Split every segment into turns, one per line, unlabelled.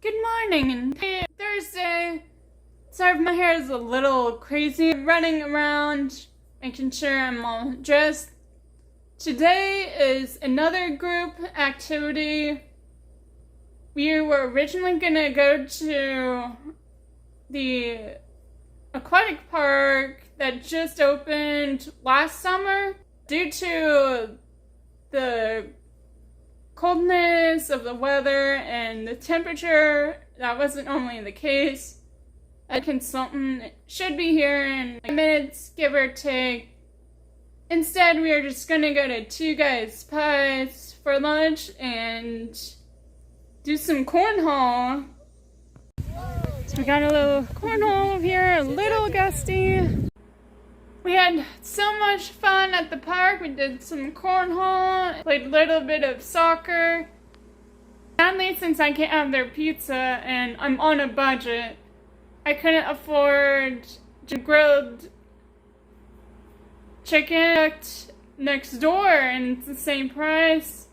Good morning, and hey, Thursday. Sorry if my hair is a little crazy. Running around, making sure I'm all dressed. Today is another group activity. We were originally gonna go to the aquatic park that just opened last summer. Due to the coldness of the weather and the temperature, that wasn't normally the case. A consultant should be here in minutes, give or take. Instead, we are just gonna go to Two Guys Pies for lunch and do some cornhole. So we got a little cornhole over here, a little gusty. We had so much fun at the park. We did some cornhole, played a little bit of soccer. Sadly, since I can't have their pizza and I'm on a budget, I couldn't afford grilled chicken next door, and it's the same price.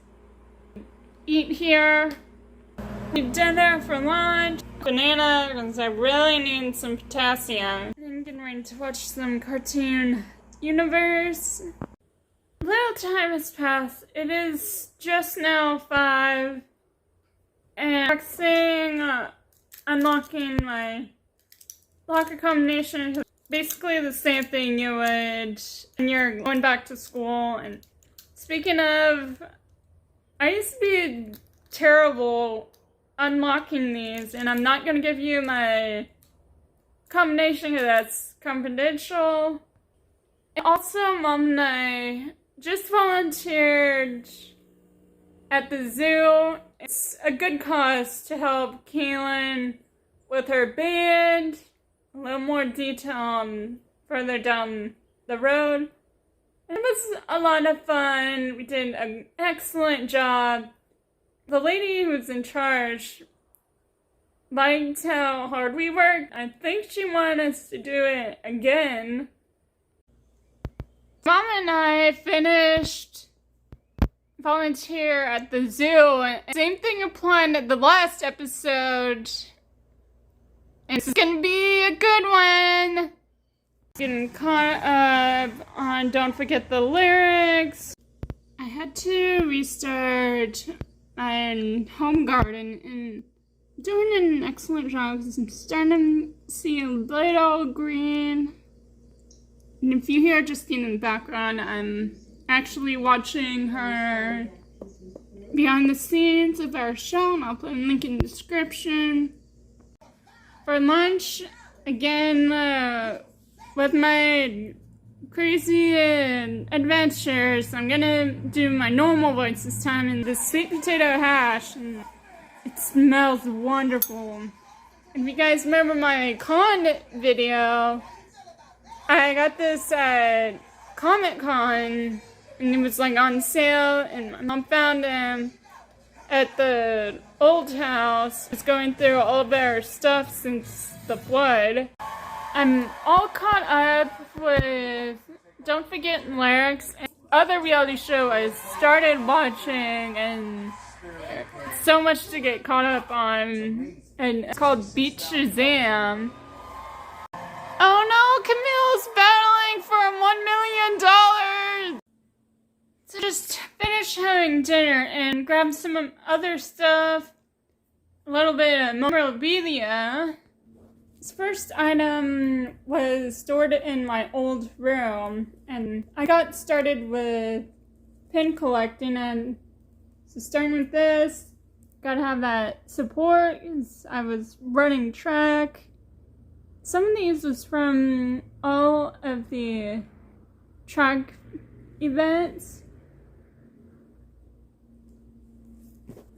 Eat here. Eat dinner for lunch. Banana, because I really need some potassium. I'm getting ready to watch some cartoon universe. A little time has passed. It is just now 5. And practicing unlocking my locker combination. Basically the same thing you would when you're going back to school. And speaking of, I used to be terrible unlocking these, and I'm not gonna give you my combination because that's confidential. Also, Mom and I just volunteered at the zoo. It's a good cause to help Kaylin with her band. A little more detail further down the road. It was a lot of fun. We did an excellent job. The lady who's in charge liked how hard we worked. I think she wanted us to do it again. Mom and I finished volunteer at the zoo. Same thing applied at the last episode. And it's gonna be a good one. Getting caught up on Don't Forget the Lyrics. I had to restart my home garden and doing an excellent job because I'm starting to see a little green. And if you hear Justine in the background, I'm actually watching her behind the scenes of our show, and I'll put a link in the description. For lunch, again, with my crazy adventures, I'm gonna do my normal voice this time in the sweet potato hash, and it smells wonderful. If you guys remember my con video, I got this at Comic-Con, and it was like on sale, and my mom found him at the old house. It's going through all of our stuff since the flood. I'm all caught up with Don't Forget the Lyrics and other reality show I started watching, and so much to get caught up on, and it's called Beat Shazam. Oh no, Camille's battling for $1 million! So just finish having dinner and grab some other stuff, a little bit of memorabilia. This first item was stored in my old room, and I got started with pin collecting, and so starting with this, gotta have that support, because I was running track. Some of these was from all of the track events.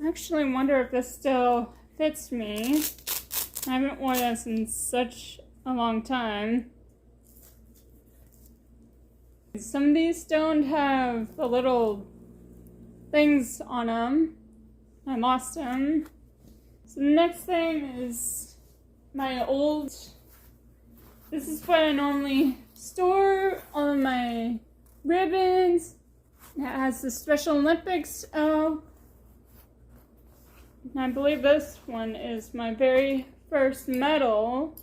I actually wonder if this still fits me. I haven't worn this in such a long time. Some of these don't have the little things on them. I lost them. So the next thing is my old... This is what I normally store all of my ribbons. It has the Special Olympics And I believe this one is my very first medal.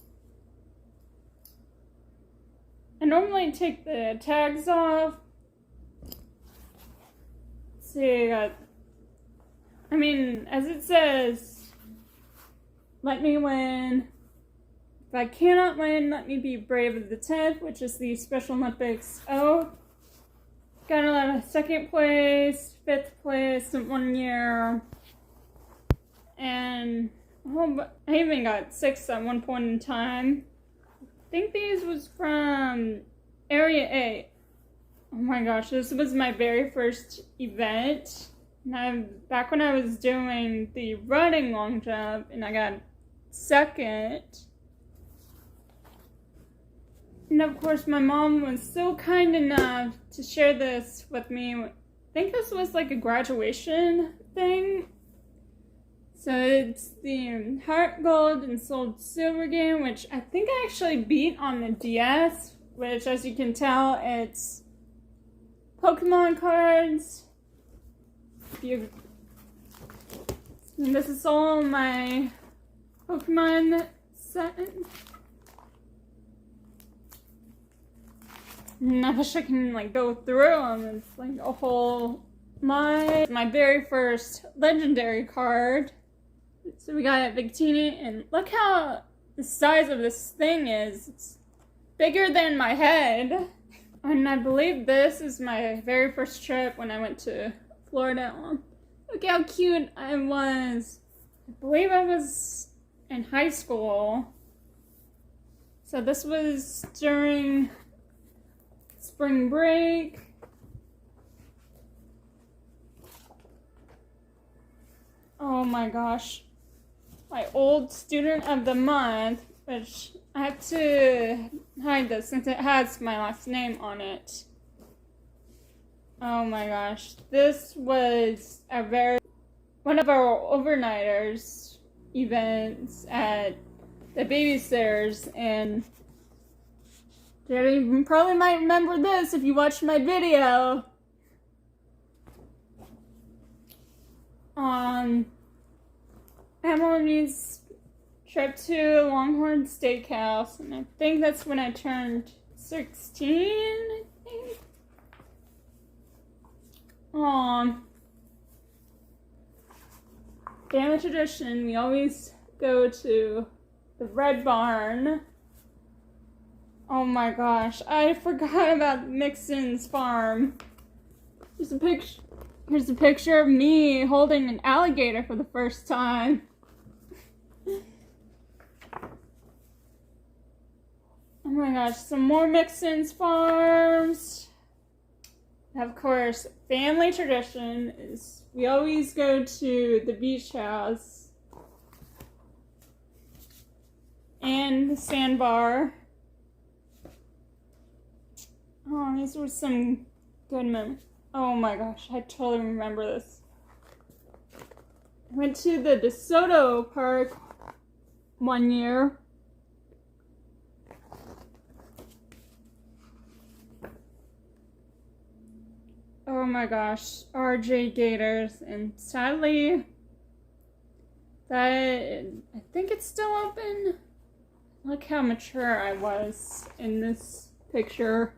I normally take the tags off. Let's see, as it says, let me win. If I cannot win, let me be brave of the 10th, which is the Special Olympics oath. Got a lot of 2nd place, 5th place in 1 year. And I even got 6th at one point in time. I think these was from Area 8. Oh my gosh, this was my very first event. And back when I was doing the running long jump, and I got 2nd. And of course, my mom was so kind enough to share this with me. I think this was like a graduation thing. So it's the Heart Gold and Soul Silver game, which I think I actually beat on the DS, which, as you can tell, it's Pokemon cards. And this is all my Pokemon set. And I wish I can go through them. It's like a whole line. My very first legendary card. So we got Victini, and look how the size of this thing is. It's bigger than my head. And I believe this is my very first trip when I went to Florida. Look how cute I was. I believe I was in high school. So this was during spring break. Oh my gosh. My old student of the month, which I have to hide this since it has my last name on it. Oh my gosh. This was one of our overnighters events at the babysitters, and you probably might remember this if you watched my video on Emily's trip to Longhorn Steakhouse, and I think that's when I turned 16, I think. Family tradition, we always go to the Red Barn. Oh my gosh, I forgot about Mixon's farm. Here's a picture of me holding an alligator for the first time. Oh my gosh, some more Mixon's farms. Of course, family tradition is we always go to the beach house and the sandbar. Oh, these were some good memories. Oh my gosh, I totally remember this. I went to the DeSoto Park one year. Oh my gosh, RJ Gators, and sadly, I think it's still open. Look how mature I was in this picture.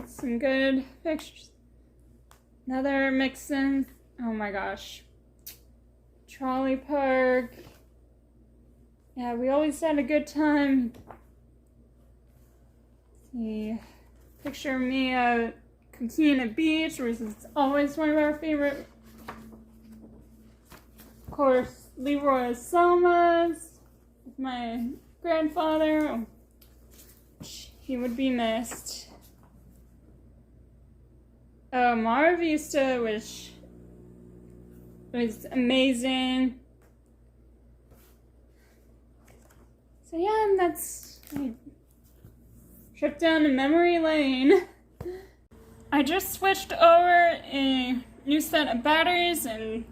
Some good pictures. Another Mixon. Oh my gosh. Trolley Park. Yeah, we always had a good time. See, picture of me at Coquina Beach, which is always one of our favorite. Of course, Leroy Selma's with my grandfather. Oh, he would be missed. Mara Vista, which was amazing. So yeah, and that's my trip down to memory lane. I just switched over a new set of batteries, and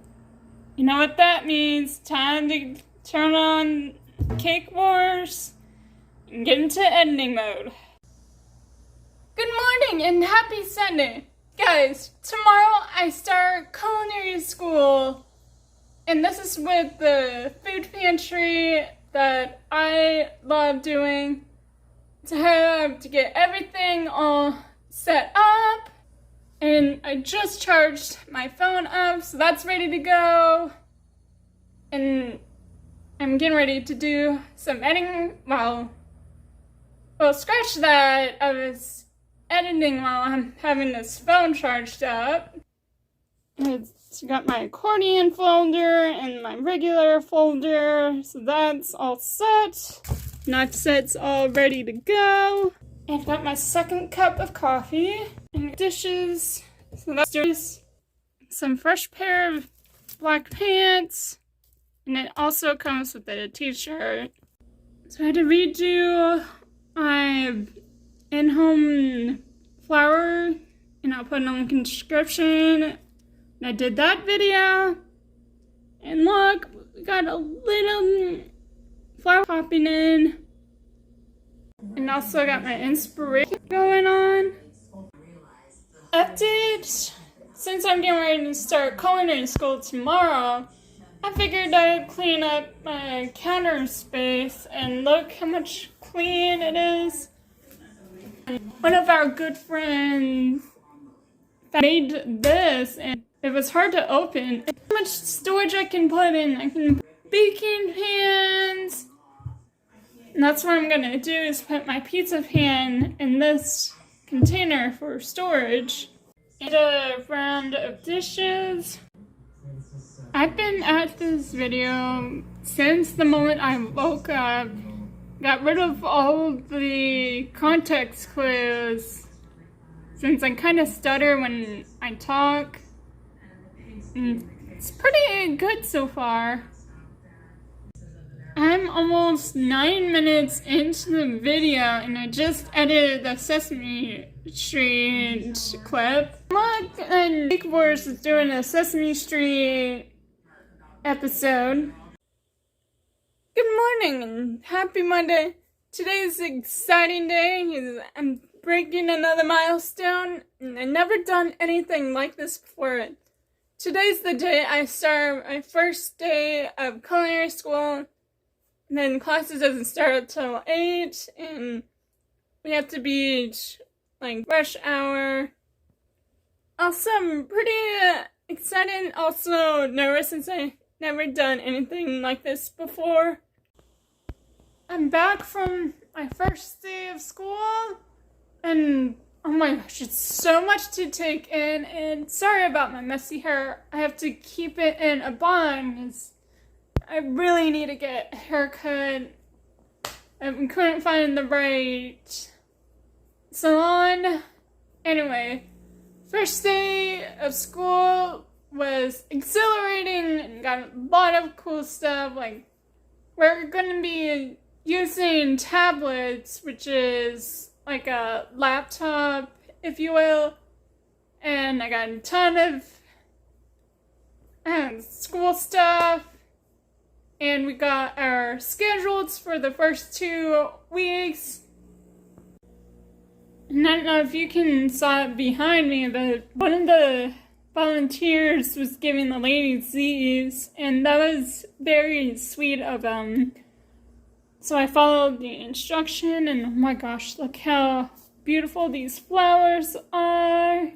you know what that means. Time to turn on Cake Wars and get into editing mode. Good morning and happy Sunday. Guys, tomorrow I start culinary school, and this is with the food pantry that I love doing, to have to get everything all set up. And I just charged my phone up, so that's ready to go. And I'm getting ready to do some editing. Well, scratch that. I was editing while I'm having this phone charged up. It's got my accordion folder and my regular folder, so that's all set. Knife set's all ready to go. I've got my second cup of coffee and dishes. So that's just some fresh pair of black pants. And it also comes with a t-shirt. So I had to redo my in-home flower, and I'll put it on the description. And I did that video. And look, we got a little flower popping in. And also got my inspiration going on. Update. Since I'm getting ready to start culinary school tomorrow, I figured I'd clean up my counter space, and look how much clean it is. One of our good friends made this, and it was hard to open. How much storage I can put in. I can put baking pans. And that's what I'm gonna do, is put my pizza pan in this container for storage. And a round of dishes. I've been at this video since the moment I woke up. Got rid of all the context clues, since I kind of stutter when I talk. It's pretty good so far. I'm almost 9 minutes into the video, and I just edited the Sesame Street clip. Look, and Big Wars is doing a Sesame Street episode. Good morning and happy Monday. Today's an exciting day because I'm breaking another milestone, and I've never done anything like this before. Today's the day I start my first day of culinary school. And then classes doesn't start until 8, and we have to beat like rush hour. Also, I'm pretty excited, also nervous, since I've never done anything like this before. I'm back from my first day of school, and oh my gosh, it's so much to take in, and sorry about my messy hair. I have to keep it in a bun. I really need to get a haircut. I couldn't find the right salon. Anyway, first day of school was exhilarating and got a lot of cool stuff. Like, we're gonna be using tablets, which is like a laptop, if you will. And I got a ton of school stuff. And we got our schedules for the first 2 weeks. And I don't know if you can saw it behind me, but one of the volunteers was giving the ladies these, and that was very sweet of them. So I followed the instruction, and oh my gosh, look how beautiful these flowers are.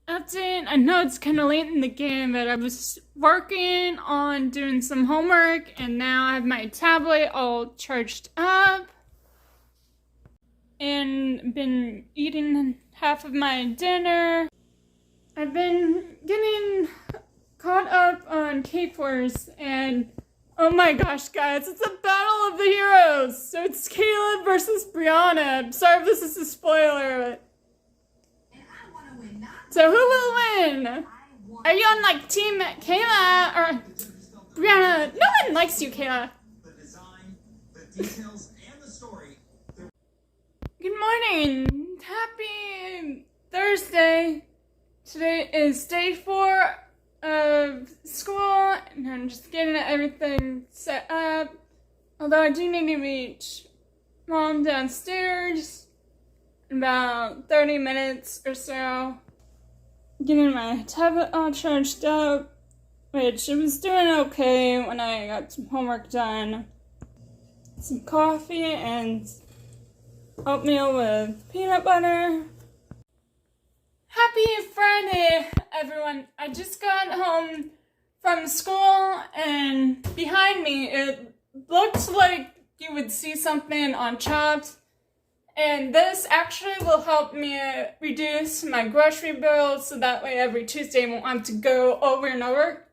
Update, I know it's kind of late in the game, but I was working on doing some homework, and now I have my tablet all charged up, and been eating half of my dinner. I've been getting caught up on Cake Wars, and oh my gosh, guys, it's a battle of the heroes! So it's Caleb versus Brianna. I'm sorry if this is a spoiler, but... So who will win? Are you on like Team Kayla or Brianna? No one likes you, Kayla. Good morning. Happy Thursday. Today is day 4 of school, and I'm just getting everything set up. Although I do need to meet Mom downstairs in about 30 minutes or so. getting my tablet all charged up, which it was doing okay when I got some homework done. Some coffee and oatmeal with peanut butter. Happy Friday, everyone. I just got home from school, and behind me it looked like you would see something on Chopped. And this actually will help me reduce my grocery bill, so that way every Tuesday I won't have to go over and over.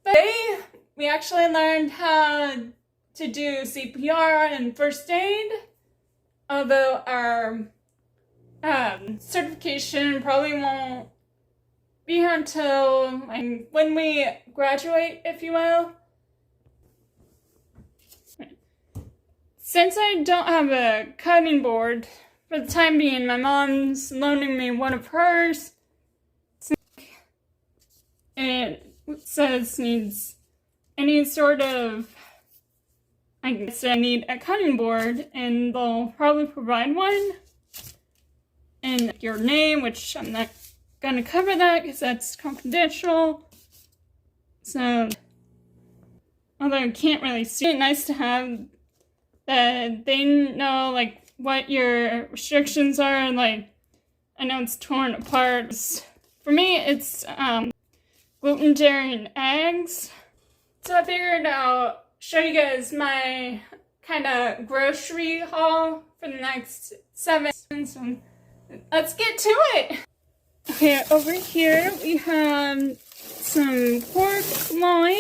But today, we actually learned how to do CPR and first aid, although our certification probably won't be here until when we graduate, if you will. Since I don't have a cutting board for the time being, my mom's loaning me one of hers. It says needs any sort of, I guess I need a cutting board, and they'll probably provide one. And your name, which I'm not gonna cover that because that's confidential. So, although I can't really see it, nice to have that they know, like, what your restrictions are. Like, I know it's torn apart. For me, it's gluten, dairy, and eggs. So I figured I'll show you guys my kind of grocery haul for the next 7 months. So let's get to it. Okay, over here we have some pork loin.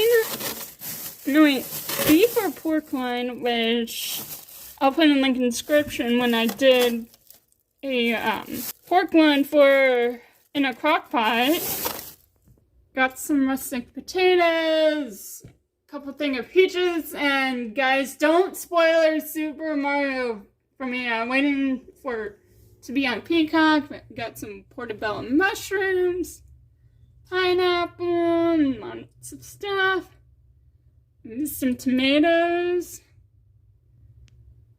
No, wait, beef or pork loin, which I'll put in the link in the description when I did a pork loin in a crock pot. Got some rustic potatoes, a couple things of peaches, and guys, don't spoil Super Mario for me. I'm waiting for it to be on Peacock. Got some portobello mushrooms, pineapple, lots of stuff. Some tomatoes,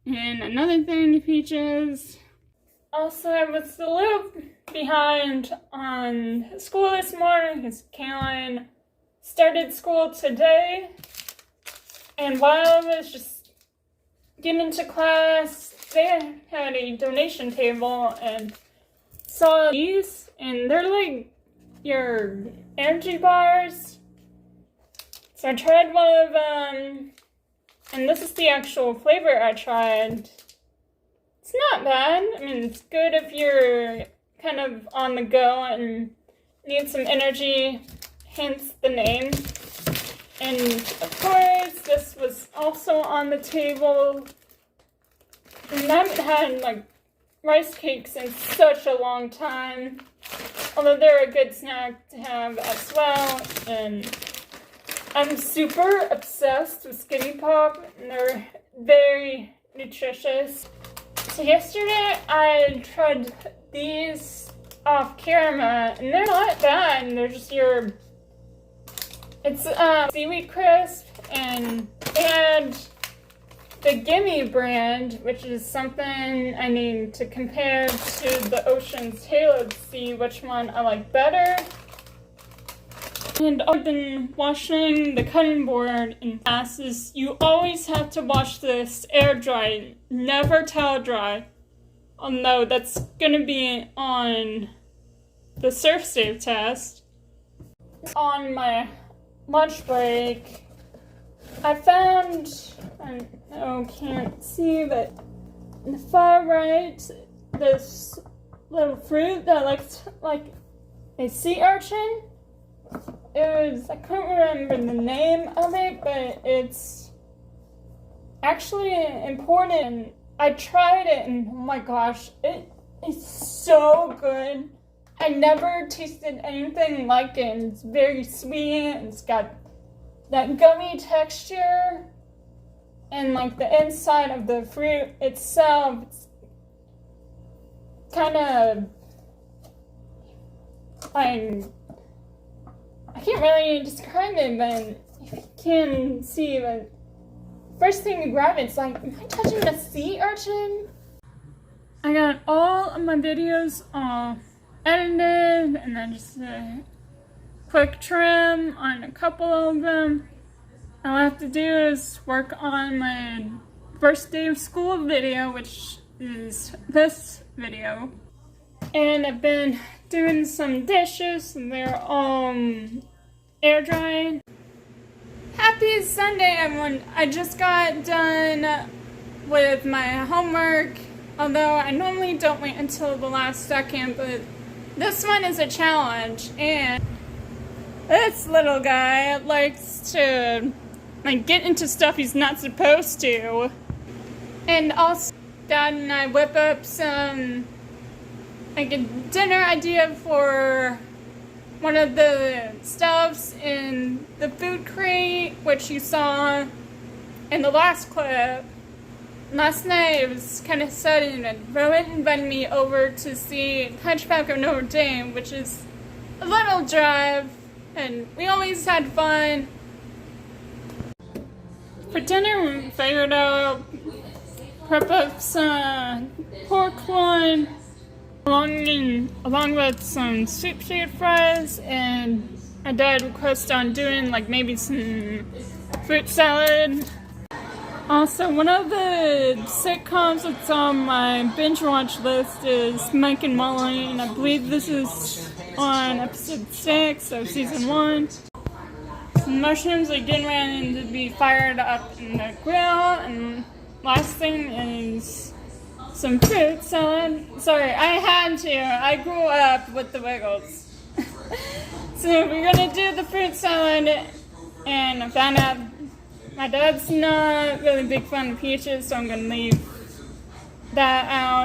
and another thing of peaches. Also, I was a little behind on school this morning because Caroline started school today. And while I was just getting into class, they had a donation table and saw these, and they're like your energy bars. So I tried one of them, and this is the actual flavor I tried. It's not bad. I mean, it's good if you're kind of on the go and need some energy, hence the name. And of course, this was also on the table. And I haven't had, like, rice cakes in such a long time, although they're a good snack to have as well. And I'm super obsessed with Skinny Pop, and they're very nutritious. So yesterday I tried these off camera, and they're not bad. They're just it's seaweed crisp, and they had the Gimme brand, which is something I need to compare to the Ocean's Halo to see which one I like better. And I've been washing the cutting board in classes. You always have to wash this air dry, never towel dry. Although that's gonna be on the surf safe test. On my lunch break, I found, I can't see, but in the far right, this little fruit that looks like a sea urchin. I couldn't remember the name of it, but it's actually important. I tried it, and oh my gosh, it is so good. I never tasted anything like it. It's very sweet, it's got that gummy texture, and like the inside of the fruit itself, it's kind of like, I can't really describe it, but if you can see, but first thing you grab it's like, am I touching a sea urchin? I got all of my videos off edited, and then just a quick trim on a couple of them. All I have to do is work on my first day of school video, which is this video. And I've been doing some dishes, and they're all air drying. Happy Sunday, everyone! I just got done with my homework, although I normally don't wait until the last second, but this one is a challenge, and this little guy likes to get into stuff he's not supposed to. And also, Dad and I whip up some a dinner idea for one of the stuffs in the food crate, which you saw in the last clip. Last night it was kind of sudden, and Rowan invited me over to see Hunchback of Notre Dame, which is a little drive, and we always had fun. For dinner, we figured out prep up some pork loin along with some sweet potato fries, and my dad requested on doing maybe some fruit salad. Also, one of the sitcoms that's on my binge watch list is Mike and Molly, and I believe this is on episode 6 of season 1. Some mushrooms are getting ready to be fired up in the grill, and last thing is some fruit salad. Sorry, I had to. I grew up with the Wiggles. So we're gonna do the fruit salad, and I found out my dad's not really a big fan of peaches, so I'm gonna leave that out.